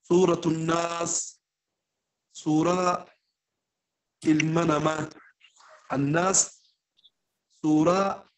سورة الناس سورة المنما الناس سورة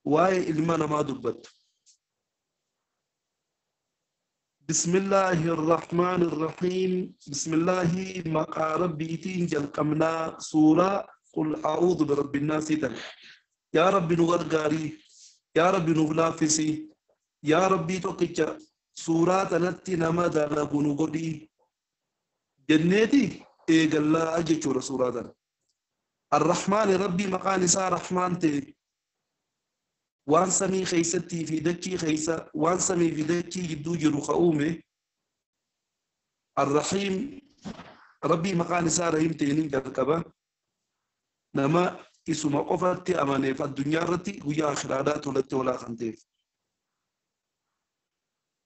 واي المنما دبت بسم الله الرحمن الرحيم بسم الله مقا ربي تنجل قمنا سورة قل أعوذ برب الناس تن يا ربي نغرغاري يا ربي نغلافسي يا ربي توقيت سورة نتي نماذا لغنو قدي جنتي إيقال لا أجيشور سورة الرحمن ربي مقا نساء رحمن تي وان سمي خيستي في دكي خيسة وان سمي في دكي جدو جرو خؤومي الرحيم ربي مقال سارهم تيني كركبة نما اسم قفتي أماني فالدنيا رتي ويا آخرادات ولت ولا خنتيف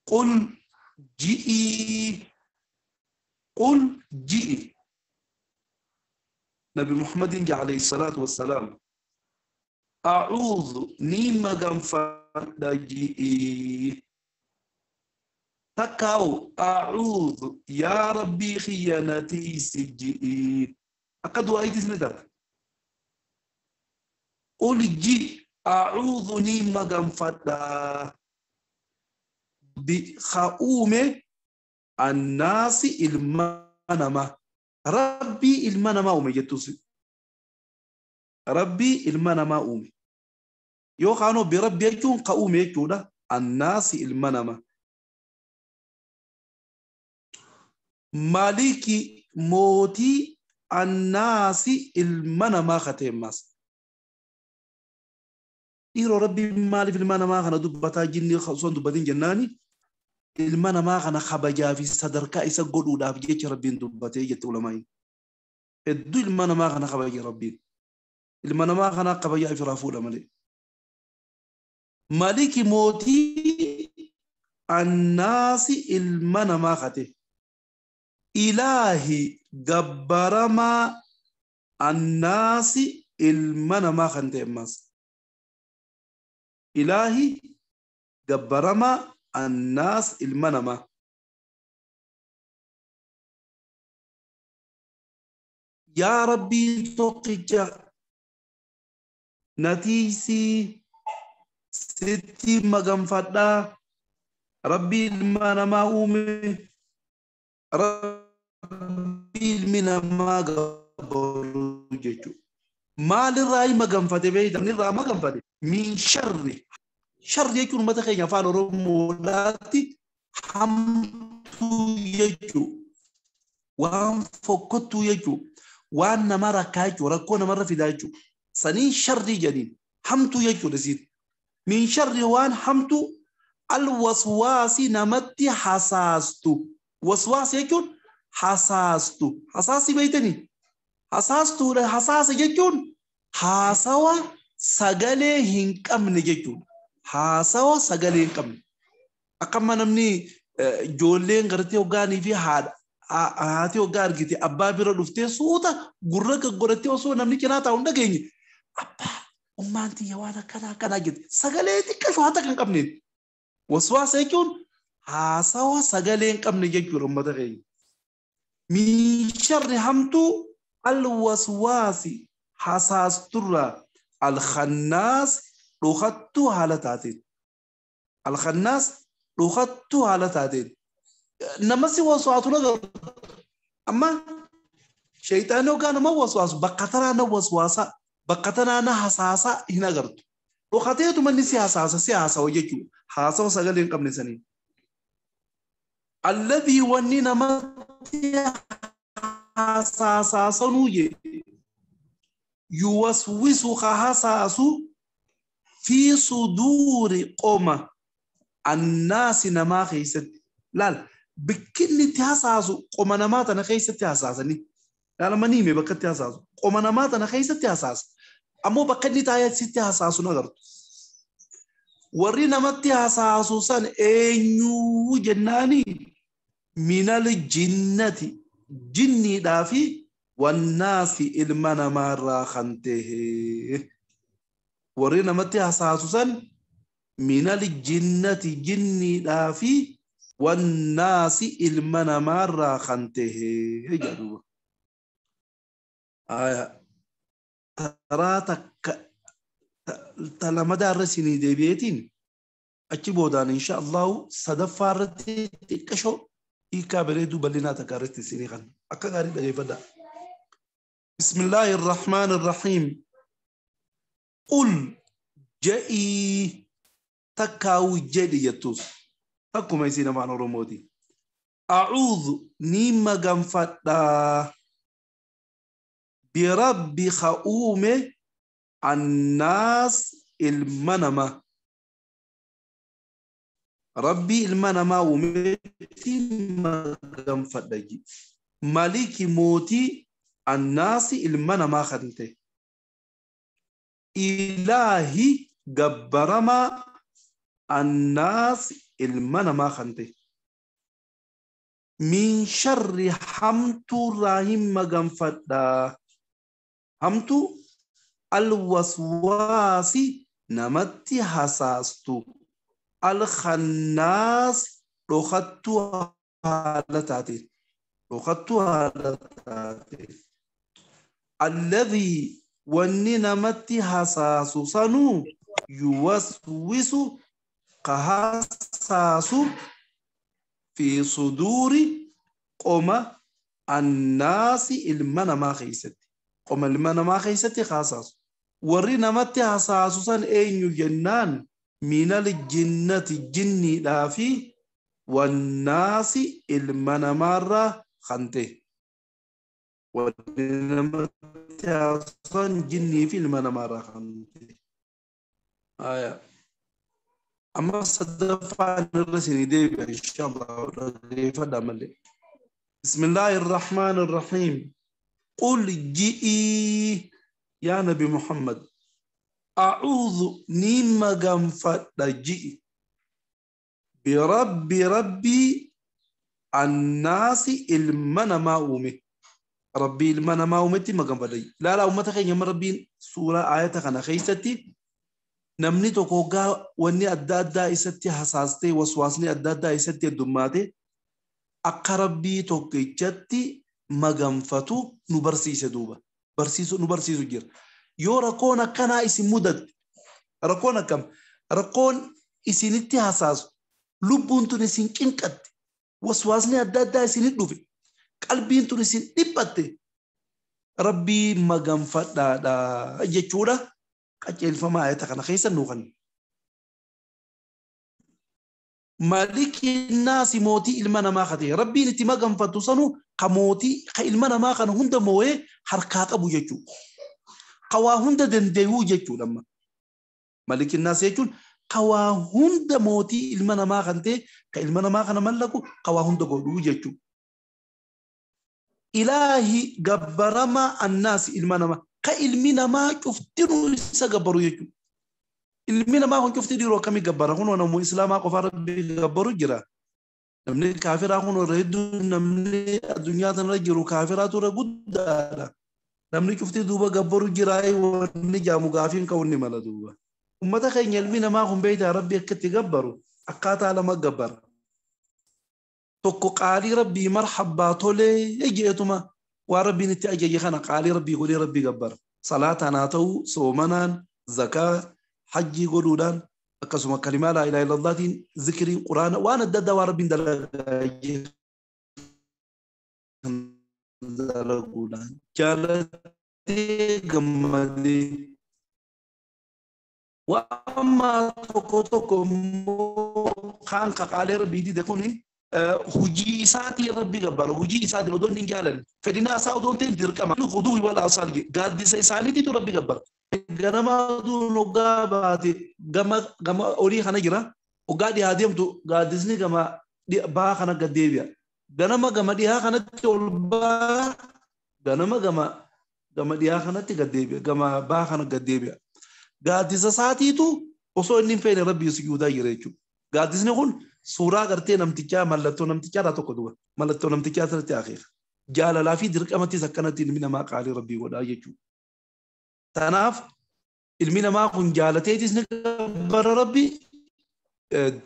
قل جئي نبي محمد عليه الصلاة والسلام أعوذ نيما غنفا جئي تكاو أعوذ يا ربي خيانتي سجئي أقد وأيدي سندر قل جي أعوذ نيما غنفا بخاومة الناس المنما ربي المنما أمي جتوسي ربي المنما أمي يو خانو بربي يجون قومي يجونا الناس المنما مالكي موتي الناس المنما ختماس إيرو ربي مالي في المنما خنا دبتا جني خصون دبتين جناني المنما خنا خبجا في صدر كايسا قدو داف جيش ربي دبتين جت علماء الدو المنما خنا خبجا ربي المنما خنا خبجا في رافولا مالي مالكي موتي الناس المنما ختم إلهي جبرما الناس المنما خنتماس إلهي جبرما الناس المنما يا ربي توقيت نتيسي ستي مغنفدا ربي المنما أومي ربي المنما قبرجتو مال الرأي مغنفدا بيدا من الرأي مغنفدا من شر يكون متخي يفعل رمولاتي حمتو يجو وان فوقتو يجو وان نمارا كايجو ركو نمارا فدايجو سنين شر جديد حمتو يجو لسيد من شر وان حمتو الوسواس نمتي حساستو وسواس يجون حساستو حساسي بيتني حساستو حساس يجون حاسوا سغالي هنكم نجون حاسوا سغالي هنكم أكما نمني جولين غرتي وغاني في هذا هاتي وغار جتي أبا بيرو دفتي سوتا غرق غرتي وسو نمني كنا تاوندا جيني أبا أمانتي يوانا كنا جت سغالي تكشو هاتا كن قبني وسواس يكون حاسوا سغالي هنكم نجون رمضا غيني من شر همتو الوسواس حساس ترى الخناس لوختو حالتاتين الخناس لوختو حالتاتين نمسي وسواسنا أما شيطانو كان ما وسواس بقتنا وسواسا بقتنا أنا حساسا هنا قرط لوختيتو من نسي حساسا سي حسا وجيكو حسا وسغلين قبل سنين الذي ونينا ما حساسا سنوجي يوسوس حساسو في صدور قوم الناس نما خيست لا بكل تحساسو قوم نما تنا خيست تحساسني لا ما نيمي بكت تحساسو قوم نما تنا خيست تحساس امو بكل تايات ست تحساسو نغرت ورينا ما تحساسو سن اينو جناني من الجنة جني دافي والناس المنا مرة خنته ورينا متى حساسا من الجنة جني دافي والناس المنا مرة خنته جدوبا تراتك تلما دارسيني دي بيتين أكيبودان إن شاء الله صدفارتي تكشو إيكا بريدو بلنا تكارتي سينيغان أكا غاري دغي فدا بسم الله الرحمن الرحيم قل جئي تكاو جدي يتوس تكو ما يسينا معنى رمودي أعوذ نيما غنفتا برب خؤوم الناس المنما ربي المنما ومتي ما غنفتا مالكي موتي الناس المنما خدنته إلهي جبرما الناس المنما خدنته من شر حمتو راهم مغنفدا حمتو الوسواس نمتي حساستو الخناس روختو حالتاتي الذي وني نمتي حساسو سنو يوسوس كحساسو في صدور قوم الناس المنما خيستي قوم المنما خيستي خاصاس وري نمتي حساسوسا اين جنان من الجنة جني دافي والناس المنما خنته ونمتي حساسا جني في المنما خنته أما صدفان الرسل ديب إن شاء الله بسم الله الرحمن الرحيم قل جئي يا نبي محمد أعوذ نيم غنفت جئي بربي الناس المنما أومي ربي المنما أومتي ما غنفت لا أمتك يا ربي سورة آية كان خيستي namni tokko gaa wanni adda addaa isatti hasaastee waswaasni adda addaa isatti heddummaate akka rabbii tokkichatti maganfatu nu barsiise duuba nu barsiisu jira yoo rakkoon akkanaa isin mudatte rakkoon akkam rakkoon isinitti hasaasu lubbuun tun isin qinqatte waswaasni adda addaa isinit dhufe qalbiin tun isin dhiphatte rabbii maganfadhaadha jechuudha أجل فما يتقن خيسا نوغن مالك الناس موتي إلمانا ما خطي ربي نتماغن فتصنو كموتي إلمانا ما خن هند موي حركات أبو يجو قوا هند دندهو يجو لما مالك الناس يجو قوا هند موتي إلمانا ما خنتي كإلمانا ما خن ملكو قوا هند قولو يجو إلهي جبرما الناس إلمانا ما كإلمنا ما كفتنو سجبرو يجو إلمنا ما هو كفتي ديرو كمي جبره هون ونمو إسلام كفار بجبرو جرا نمني كافر هون ردو نمني الدنيا تنرجرو كافرات ورجود نمني كفتي دوبا جبرو جراي ونمني جامو كافين كوني ملا دوبا ومتى خين إلمنا ما هم بيت ربي كتي جبرو أكاتا على ما جبر تكو قالي ربي مرحبا تولي يجيتما وربي نتأجي خنا قالي ربي قولي ربي جبر صلاة ناتو صومنا زكاة حج قولودان أكسم كلمة لا إله إلا الله دين ذكري قرآن وأنا الدد وربي دلجي دلقولان جالتي جمدي وأما تكو خان قالي ربي دي دكوني هجي ساتي ربي جبر هجي ساتي لدون نجالن فدينا ساودون تندر كمان خدوه ولا أصلي قاد دي سالي دي ربي جبر جنما دو نقاباتي جما أولي خنا جرا وقادي هاديم تو قادسني جما دي با خنا قديبيا جنما دي ها خنا تولبا جما دي ها خنا تقديبيا جما با خنا قديبيا قادي ساتي تو وصو إني فين ربي سجودا يريجو قادسني يقول سورة قرتين نمتجا ملتو نمتجا لا تقدوا ملتو نمتجا ترتي أخير جال لا في درك أمتي سكنت من ما قال ربي ولا يجو تناف المين ما كن جالتي تسنك بر ربي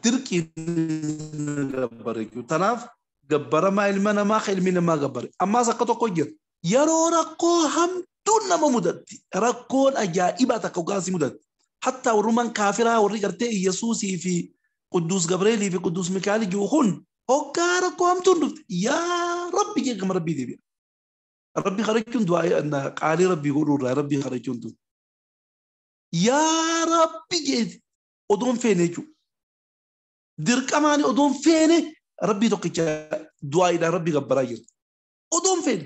dirqii gabbare tanaaf gabbara maa ilma namaa ilmi namaa gabbare ammaas akka tokko jira yeroo rakkoo hamtuun nama mudatti rakkoon ajaa'ibaa takka ugaasi mudatti hatta warruman kaafiraa warri gartee Yesuusii fi Quddus Gabreelii fi Quddus Mikaa'el juuhun hoggaa rakkoo hamtuun dhufte yaa rabbi jee gama rabbii deebi'a rabbi kharachuun du'aa qaalii rabbii godhuurraa rabbii kharachuun tun yaa rabbi jee odoon feene jechuudha dirqamaani odoon feene rabbii tokkicha du'aa'idhaan rabbi gabbaraa jirti odoon feene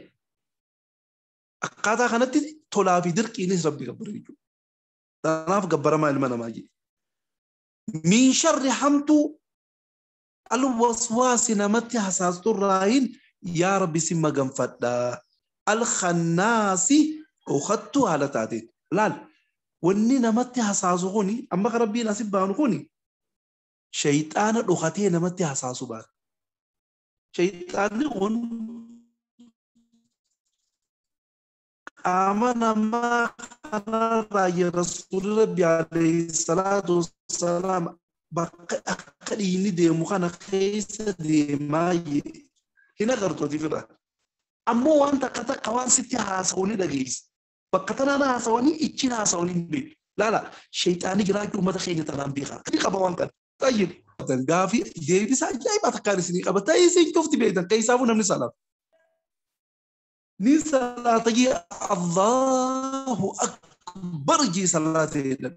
akkaataa kanatti tolaa fi dirqiinis rabbi gabbara jechuudha tanaaf gabbaramaa ilma namaa jedhe min sharri hamtuu alwaswaasi namatti hasaastu raayin yaa rabbi si maganfadha alkhannaasi dhokattuu haala taateen laal wanni namatti hasaasu kuni amma ka rabbiin asif baanu kuni shayxaana dhokatee namatti hasaasu baata shayxaanni kun qaama namaa kanarraa ya rasuuli rabbi alayhi salaatu wassalaam bakka akka dhiigni deemu kana keessa deemaa hin agartooti fira ammoo waan takka waan sitti haasawanii dhageessi bakka tanaan haasawanii ichin haasawanii hin beeku laala shayxaanni jiraachuu uummata keenya tanaan beekaa ni qaba waan kana tayyib gaafii deebisa ajaa'ibaa takkaan isinii qaba ta'ee isin cufti beektan keessaafuu namni salaatu ni salaatayii Allahu akbar jii salaatee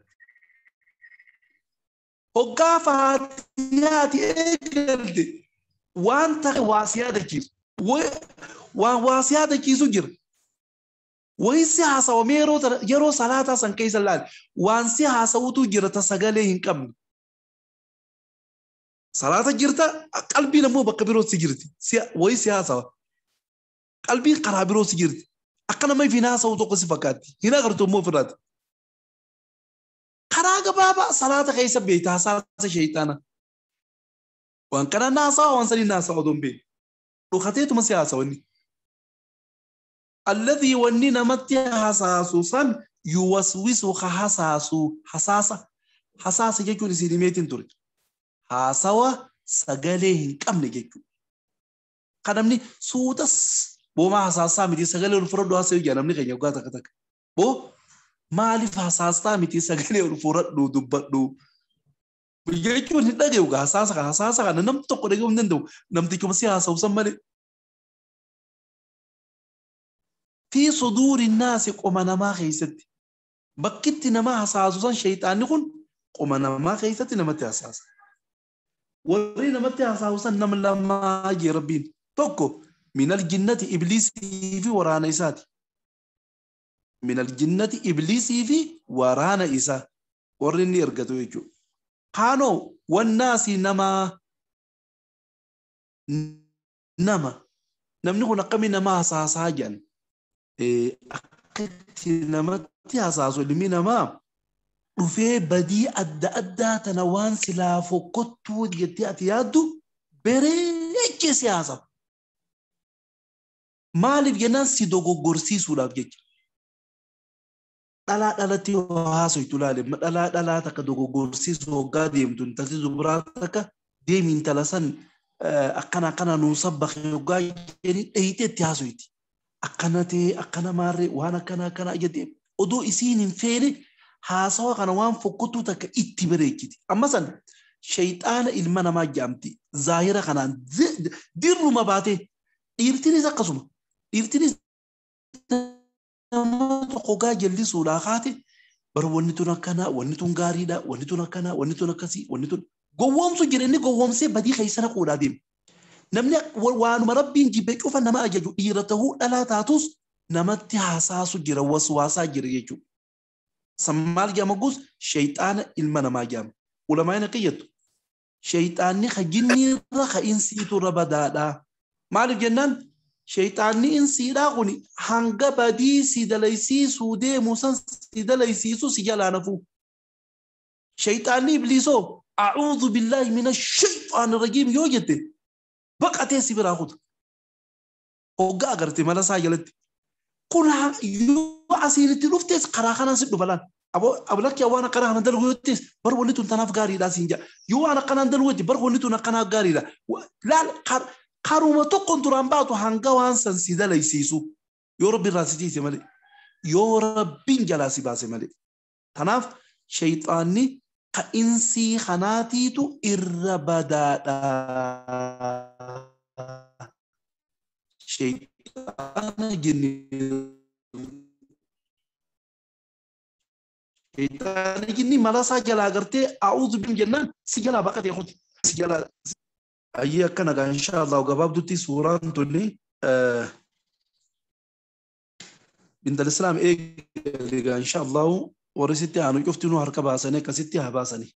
hoggaa faatiyaati eegalte waan ta'e waasiyaa dachiisu waan waasiyaa dachiisu jira waysi haasawamee yeroo salaataa san keessa laal waan si haasawutu jira ta sagalee hin qabne salaata jirta qalbiin ammoo bakka biroo si jirti waysi haasawa qalbiin karaa biroo si jirti akka nama ifiin haasawu tokko si fakkaatti hin agartu ammoo ofirraati karaa gabaabaa salaata keessa beekta hasaasa shayxaana waan kana naasawa waan sanii naasawa odoon beeku dhukateetuma si haasawanni alladhii wanni namatti hasaasu san yuwaswisu ka hasaasu hasaasa jechuun isin himeetiin ture haasawa sagalee hin qabne jechuudha kan namni suutas boomaa hasaasaa miti sagalee ol fudhadhu haasa'u jaa namni keenya waggaa takka boo maaliif hasaastaa miti sagalee ol fudhadhu dubbadhu jechuun hin dhagayu hasaasa kana namni tokko dhagayuu hin danda'u namtichuma si haasa'u san malee fi suduuri naasi qoma namaa keessatti bakkitti nama hasaasu san shayxaanni kun qoma namaa keessatti namatti hasaasa warri namatti hasaasu san nama lamaa jee rabbiin tokko minal jinnati ibliisii fi waraana isaati minal jinnati ibliisii fi waraana isaa warri inni ergatu jechuudha haanoo wannaasi namni kun akkamii nama hasaasaa jedhan akkatti namatti hasaasu ilmi namaa dhufee badii adda addaa tana waan silaa fokkottuu jettee ati yaaddu bareechee si haasawa maaliif jennaan si dogoggorsiisuudhaaf jecha dhalatti haasoytu laale dhalaa takka dogoggorsiisu hoggaa deemtu intalti dubaraa takka deemi intala san akkana nuu sabbaqe hoggaa jedhanii dhayitee itti haasoyti akkana maarree waan akkana jedhee odoo isiin hin feene haasawa kana waan fokkottuu takka itti bareechiti amma san shayxaana ilma namaa jaamti zaahira kanaan dirruma baatee dhiirtinis akkasuma dhiirtinis nama tokkogaa jallisuudhaa kaate bara wanni tun akkana wanni tun gaariidha wanni tun akkana wanni tun akkasii wanni tun gowwoomsu jira inni gowwoomsee badii keessa naquudhaa deema namni waanuma rabbiin jibbe cufa nama ajaju dhiira tahuu dhalaa taatus namatti haasaasu jira waswaasaa jira jechuudha sammaal jaamagus shayxaana ilma namaa jaama ulamaan qiyyatu shayxaanni jinniirra insiiturra badaadha maaliif jennaan shayxaanni insiidhaa kun hanga badii si dalaysiisuu deemu san si dalaysiisu si jalaa nafuu shayxaanni ibliisoo a'uudhu billaahi minash shayxaanir rajiim yoo jette baqatee si biraa kuta hoggaa agarte mala isaa jalatti kun yoo asiinitti dhuftees karaa kanaan si dhufa laan أبو لك يا وانا قرأنا دل ويتيس برو نتو تناف قاري لا سينجا يو أنا قنا دل ويتي برو نتو نقنا قاري لا لا قارو تقن ترامباتو هنگا وانسان سيدا ليسيسو يا رب راسيتي سمالي يا رب جلاسي باسمالي تناف شيطاني كإنسي خناتيتو إربدا شيطان جني شيطان جني ملاسا جلا غرتي أعوذ بالله جنان سجلا بقت ياخد سجلا أيه كنا إن شاء الله وقباب دوتي سورة توني بنت الإسلام إيه إن شاء الله ورثتي عنو شفتي نو هركباسني كستي هباسني